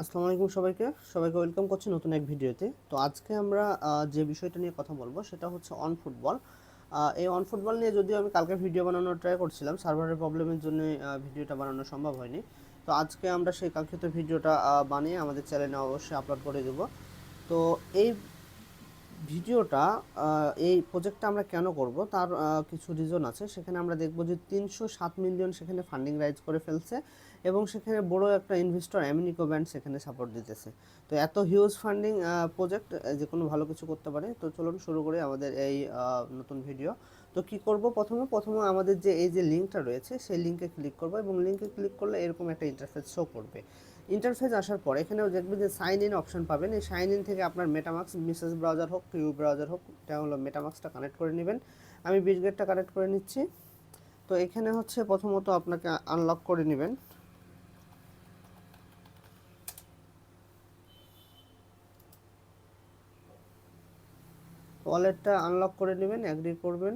আসসালামু আলাইকুম সবাইকে ওয়েলকাম করছি নতুন এক ভিডিওতে। তো আজকে আমরা যে বিষয়টা নিয়ে কথা বলবো সেটা হচ্ছে অন ফুটবল। এই অন ফুটবল নিয়ে যদিও আমি কালকে ভিডিও বানানোর ট্রাই করছিলাম, সার্ভারের প্রবলেমের জন্য ভিডিওটা বানানো সম্ভব হয়নি। তো আজকে আমরা সেই কাঙ্ক্ষিত ভিডিওটা বানিয়ে আমাদের চ্যানেলে অবশ্যই আপলোড করে দেবো। তো এই ভিডিওটা এই প্রজেক্টটা আমরা কেন করব তার কিছু রিজন আছে। সেখানে আমরা দেখব যে 307 মিলিয়ন সেখানে ফান্ডিং রাইজ করে ফেলছে এবং সেখানে বড় একটা ইনভেস্টর আমেরিকো ব্যান্ড সেখানে সাপোর্ট দিতেছে। তো এত হিউজ ফান্ডিং প্রজেক্ট যে কোনো ভালো কিছু করতে পারে। তো চলুন শুরু করি আমাদের এই নতুন ভিডিও। তো কি করব, প্রথমে আমাদের যে এই যে লিঙ্কটা রয়েছে সেই লিঙ্কে ক্লিক করব এবং লিঙ্কে ক্লিক করলে এরকম একটা ইন্টারফেস শো করবে। ইন্টারফেস আসার পর এখানেও দেখবেন যে সাইন ইন অপশন পাবেন। এই সাইন ইন থেকে আপনার মেটামাক্স মেসেজ ব্রাউজার হোক, কিউ ব্রাউজার হোক, এটা হলো মেটামাক্সটা কানেক্ট করে নেবেন। আমি বিটগেটটা কানেক্ট করে নিচ্ছি। তো এখানে হচ্ছে প্রথমত আপনাকে আনলক করে নেবেন। ওয়ালেটটা আনলক করে নেবেন, অ্যাগ্রি করবেন।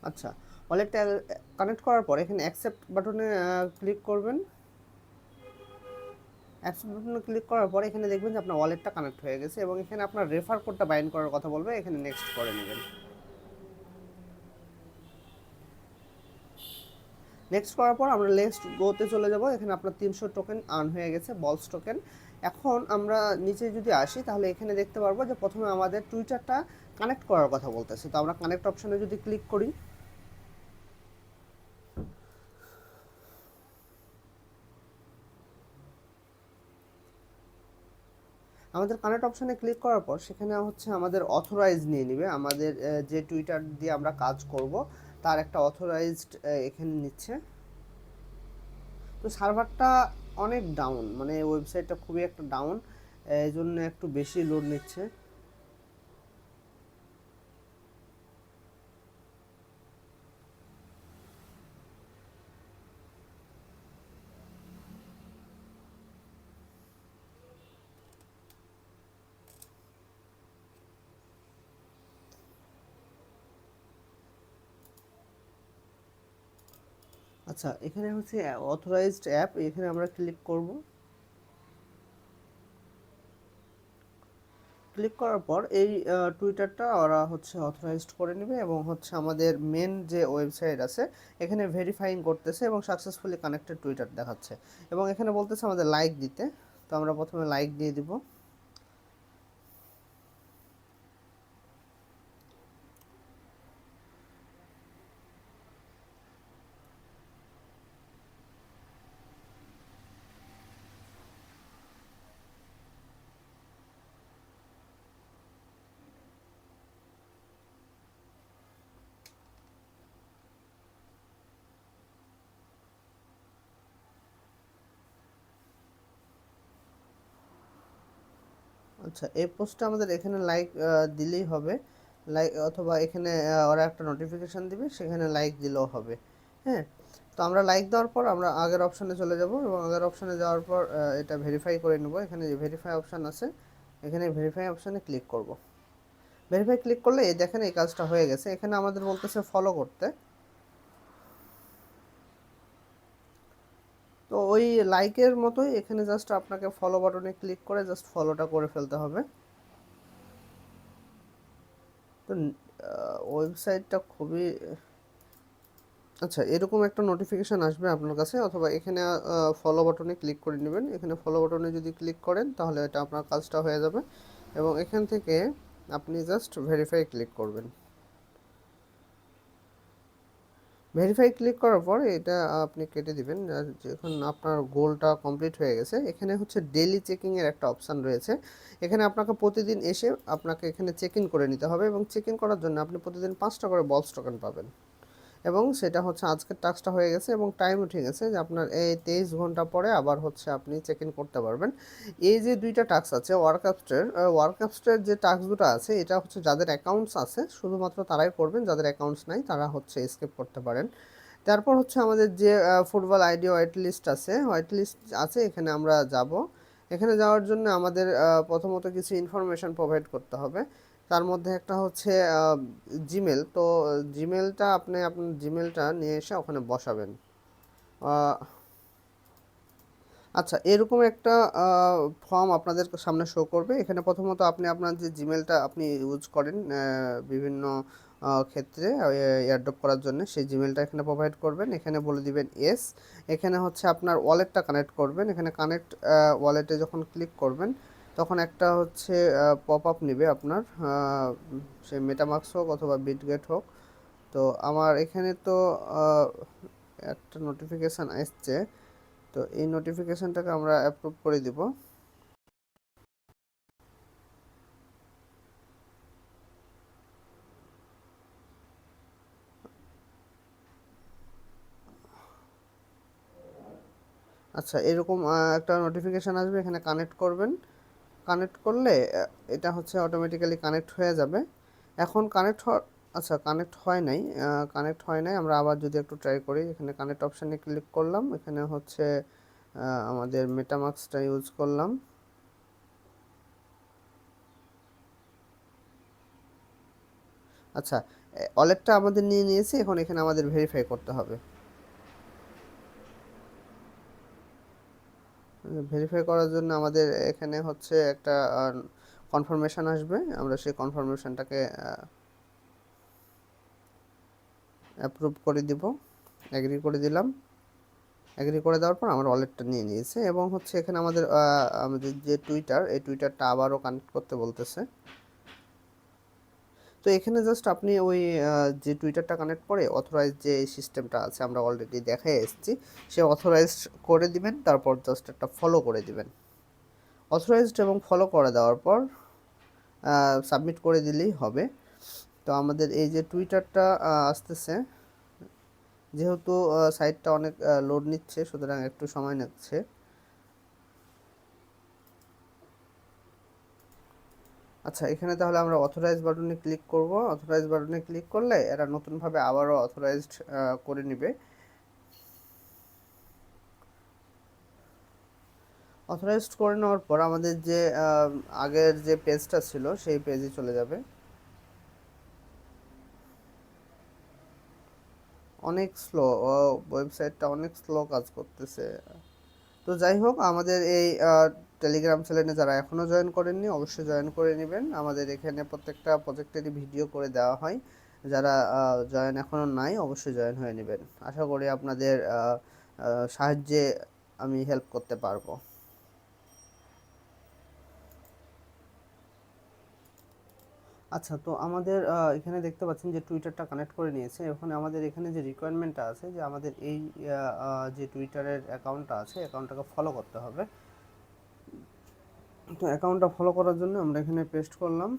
আচ্ছা, ওয়ালেটটা কানেক্ট করার পর এখানে অ্যাকসেপ্ট বাটনে ক্লিক করবেন। অ্যাকসেপ্ট বাটনে ক্লিক করার পর এখানে দেখবেন যে আপনার ওয়ালেটটা কানেক্ট হয়ে গেছে এবং এখানে আপনার রেফার কোডটা বাইন্ড করার কথা বলবে, এখানে নেক্সট করে নেবেন। নেক্সট করার পর আমরা নেক্সট গোতে চলে যাব। এখানে আপনার 300 টোকেন আর্ন হয়ে গেছে, বলস টোকেন। এখন আমরা নিচে যদি আসি তাহলে এখানে দেখতে পারবো যে প্রথমে আমাদের টুইটারটা কানেক্ট করার কথা বলতেছে। তো আমরা কানেক্ট অপশনে যদি ক্লিক করি, আমাদের কানেক্ট অপশনে ক্লিক করার পর সেখানে হচ্ছে আমাদের অথরাইজ নিয়ে নিবে। আমাদের যে টুইটার দিয়ে আমরা কাজ করব তার একটা অথরাইজড এখানে নিচ্ছে। তো সার্ভারটা অনেক ডাউন, মানে ওয়েবসাইটটা খুবই একটা ডাউন, এই জন্য একটু বেশি লোড নিচ্ছে। আচ্ছা, এখানে হচ্ছে অথরাইজড অ্যাপ, এখানে আমরা ক্লিক করব। ক্লিক করার পর এই টুইটারটা ওরা হচ্ছে অথরাইজড করে নেবে এবং হচ্ছে আমাদের মেন যে ওয়েবসাইট আছে এখানে ভেরিফাইং করতেছে এবং সাকসেসফুলি কানেক্টেড টুইটার দেখাচ্ছে এবং এখানে বলতেছে আমাদের লাইক দিতে। তো আমরা প্রথমে লাইক দিয়ে দিব। আচ্ছা, এই পোস্টটা আমাদের এখানে লাইক দিলেই হবে। লাইক অথবা এখানে ওরা একটা নোটিফিকেশান দিবে, সেখানে লাইক দিলেও হবে। হ্যাঁ, তো আমরা লাইক দেওয়ার পর আমরা আগের অপশানে চলে যাব এবং আগের অপশানে যাওয়ার পর এটা ভেরিফাই করে নেব। এখানে যে ভেরিফাই অপশান আছে এখানে ভেরিফাই অপশানে ক্লিক করব। ভেরিফাই ক্লিক করলে এই দেখেন এই কাজটা হয়ে গেছে। এখানে আমাদের বলতেছে ফলো করতে। তো ওই লাইকের মতোই এখানে জাস্ট আপনাকে ফলো বাটনে ক্লিক করে জাস্ট ফলোটা করে ফেলতে হবে। তো ওয়েবসাইটটা খুবই, আচ্ছা, এরকম একটা নোটিফিকেশান আসবে আপনার কাছে, অথবা এখানে ফলো বাটনে ক্লিক করে নেবেন। এখানে ফলো বাটনে যদি ক্লিক করেন তাহলে এটা আপনার কাজটা হয়ে যাবে এবং এখান থেকে আপনি জাস্ট ভেরিফাই ক্লিক করবেন। ভেরিফাই ক্লিক করার পর এটা আপনি কেটে দিবেন। যখন আপনার গোলটা কমপ্লিট হয়ে গেছে এখানে হচ্ছে ডেইলি চেকিংয়ের একটা অপশান রয়েছে। এখানে আপনাকে প্রতিদিন এসে আপনাকে এখানে চেক ইন করে নিতে হবে এবং চেক ইন করার জন্য আপনি প্রতিদিন 5টা করে বলস টোকেন পাবেন এবং সেটা হচ্ছে আজকের টাস্কটা হয়ে গেছে এবং টাইম উঠে গেছে যে আপনার এই 23 ঘন্টা পরে আবার হচ্ছে আপনি চেক ইন করতে পারবেন। এই যে দুইটা টাস্ক আছে ওয়ার্কআপসের যে টাস্ক দুটো আছে এটা হচ্ছে যাদের অ্যাকাউন্টস আছে শুধুমাত্র তারাই করবেন, যাদের অ্যাকাউন্টস নাই তারা হচ্ছে স্কিপ করতে পারেন। তারপর হচ্ছে আমাদের যে ফুটবল আইডি হোয়াইট লিস্ট আছে এখানে আমরা যাব। এখানে যাওয়ার জন্য আমাদের প্রথমত কিছু ইনফরমেশান প্রোভাইড করতে হবে। তার মধ্যে একটা হচ্ছে জিমেল। তো জিমেলটা আপনি আপনার জিমেলটা নিয়ে এসে ওখানে বসাবেন। আহ, আচ্ছা, এরকম একটা ফর্ম আপনাদের সামনে শো করবে। এখানে প্রথমত আপনি আপনার যে জিমেলটা আপনি ইউজ করেন বিভিন্ন ক্ষেত্রে এয়ারড্রপ করার জন্য, সেই জিমেলটা এখানে প্রোভাইড করবেন। এখানে বলে দিবেন এস। এখানে হচ্ছে আপনার ওয়ালেটটা কানেক্ট করবেন। এখানে কানেক্ট ওয়ালেটে যখন ক্লিক করবেন তখন একটা হচ্ছে পপ আপ নেবে আপনার, সে মেটামাক্স হোক অথবা বিটগেট হোক। তো আমার এখানে তো আহ, একটা নোটিফিকেশান এসছে। তো এই নোটিফিকেশনটাকে আমরা অ্যাপ্রুভ করে দিব। আচ্ছা, এরকম একটা নোটিফিকেশন আসবে, এখানে কানেক্ট করবেন। কানেক্ট করলে এটা হচ্ছে অটোমেটিক্যালি কানেক্ট হয়ে যাবে। এখন আচ্ছা, কানেক্ট হয় নাই। কানেক্ট হয় নাই, আমরা আবার যদি একটু ট্রাই করি। এখানে কানেক্ট অপশানে ক্লিক করলাম, এখানে হচ্ছে আমাদের মেটামাক্সটা ইউজ করলাম। আচ্ছা, ওয়ালেটটা আমাদের নিয়ে নিয়েছি, এখন এখানে আমাদের ভেরিফাই করতে হবে। ভেরিফাই করার জন্য আমাদের এখানে হচ্ছে একটা কনফার্মেশন আসবে, আমরা সেই কনফার্মেশনটাকে অ্যাপ্রুভ করে দিব। অ্যাগ্রি করে দিলাম। অ্যাগ্রি করে দেওয়ার পর আমার ওয়ালেটটা নিয়ে নিয়েছে, এবং হচ্ছে এখানে আমাদের যে টুইটার, এই টুইটারটা আবারও কানেক্ট করতে বলতেছে। তো এখানে জাস্ট আপনি ওই যে টুইটারটা কানেক্ট করে অথরাইজ যে সিস্টেমটা আছে আমরা অলরেডি দেখাই এসেছি, সে অথরাইজ করে দিবেন। তারপর জাস্ট একটা ফলো করে দিবেন। অথরাইজড এবং ফলো করে দেওয়ার পর সাবমিট করে দিলেই হবে। তো আমাদের এই যে টুইটারটা আসতেছে, যেহেতু সাইটটা অনেক লোড নিচ্ছে, সুতরাং একটু সময় নিচ্ছে। আচ্ছা, এখানে তাহলে আমরা অথরাইজ বাটনে ক্লিক করব। অথরাইজ বাটনে ক্লিক করলে এরা নতুনভাবে আবারও অথরাইজড করে নিবে। অথরাইজড করে নেওয়ার পর আমাদের যে আগের যে পেজটা ছিল সেই পেজে চলে যাবে। অনেক স্লো, ওয়েবসাইটটা অনেক স্লো কাজ করতেছে। তো যাই হোক, আমাদের এই টেলিগ্রাম চ্যানেলে যারা এখনও জয়েন করেননি অবশ্যই জয়েন করে নেবেন। আমাদের এখানে প্রত্যেকটা প্রজেক্টেরই ভিডিও করে দেওয়া হয়। যারা জয়েন এখনও নাই অবশ্যই জয়েন হয়ে নেবেন। আশা করি আপনাদের সাহায্যে আমি হেল্প করতে পারবো। আচ্ছা, তো আমাদের এখানে দেখতে পাচ্ছেন যে টুইটারটা কানেক্ট করে নিয়েছে। ওখানে আমাদের এখানে যে রিকোয়ারমেন্টটা আছে যে আমাদের এই যে টুইটারের অ্যাকাউন্টটা আছে, অ্যাকাউন্টটাকে ফলো করতে হবে। তো অ্যাকাউন্টটা ফলো করার জন্য আমরা এখানে পেস্ট করলাম,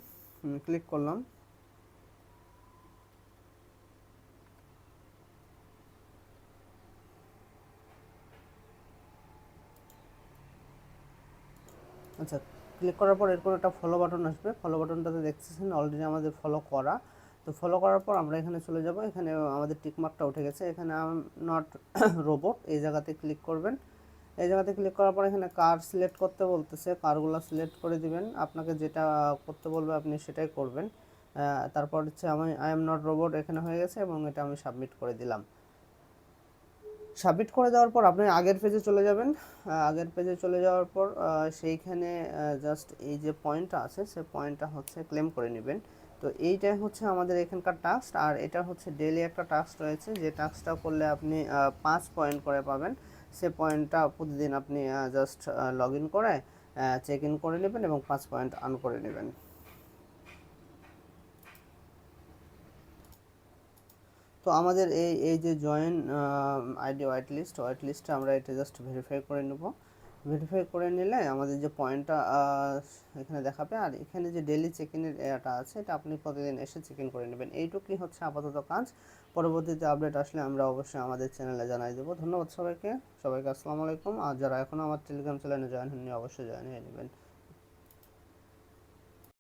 ক্লিক করলাম। আচ্ছা, ক্লিক করার পর এরপর একটা ফলো বাটন আসবে। ফলো বাটনটাতে দেখতেছেন অলরেডি আমাদের ফলো করা। তো ফলো করার পর আমরা এখানে চলে যাব। এখানে আমাদের টিকমার্কটা উঠে গেছে। এখানে আই এম নট রোবট, এই জায়গাতে ক্লিক করবেন। এই জায়গাতে ক্লিক করার পর এখানে কার সিলেক্ট করতে বলতেছে, কারগুলো সিলেক্ট করে দিবেন। আপনাকে যেটা করতে বলবে আপনি সেটাই করবেন। তারপর হচ্ছে আমি আই এম নট রোবট এখানে হয়ে গেছে, এবং এটা আমি সাবমিট করে দিলাম। সাবমিট করে দেওয়ার পর আপনি আগের পেজে চলে যাবেন। আগের পেজে চলে যাওয়ার পর সেইখানে জাস্ট এই যে পয়েন্টটা আছে সে পয়েন্টটা হচ্ছে ক্লেম করে নেবেন। তো এইটাই হচ্ছে আমাদের এখানকার টাস্ক। আর এটা হচ্ছে ডেইলি একটা টাস্ক রয়েছে, যে টাস্কটা করলে আপনি 5 পয়েন্ট করে পাবেন। সে পয়েন্টটা প্রতিদিন আপনি জাস্ট লগ ইন করে চেক ইন করে নেবেন এবং 5 পয়েন্ট আর্ন করে নেবেন। তো আমাদের এই যে জয়েন আইডি হোয়াইট লিস্টে আমরা এটা জাস্ট ভেরিফাই করে নেব। ভেরিফাই করে নিলে আমাদের যে পয়েন্টটা এখানে দেখাবে। আর এখানে যে ডেইলি চেক ইনের এটা আছে, এটা আপনি প্রতিদিন এসে চেক ইন করে নেবেন। এইটুকুই হচ্ছে আপাতত কাজ। পরবর্তীতে আপডেট আসলে আমরা অবশ্যই আমাদের চ্যানেলে জানাই দেবো। ধন্যবাদ সবাইকে। সবাইকে আসসালামু আলাইকুম। আর যারা এখনও আমার টেলিগ্রাম চ্যানেলে জয়েন হননি অবশ্যই জয়েন হয়ে নেবেন।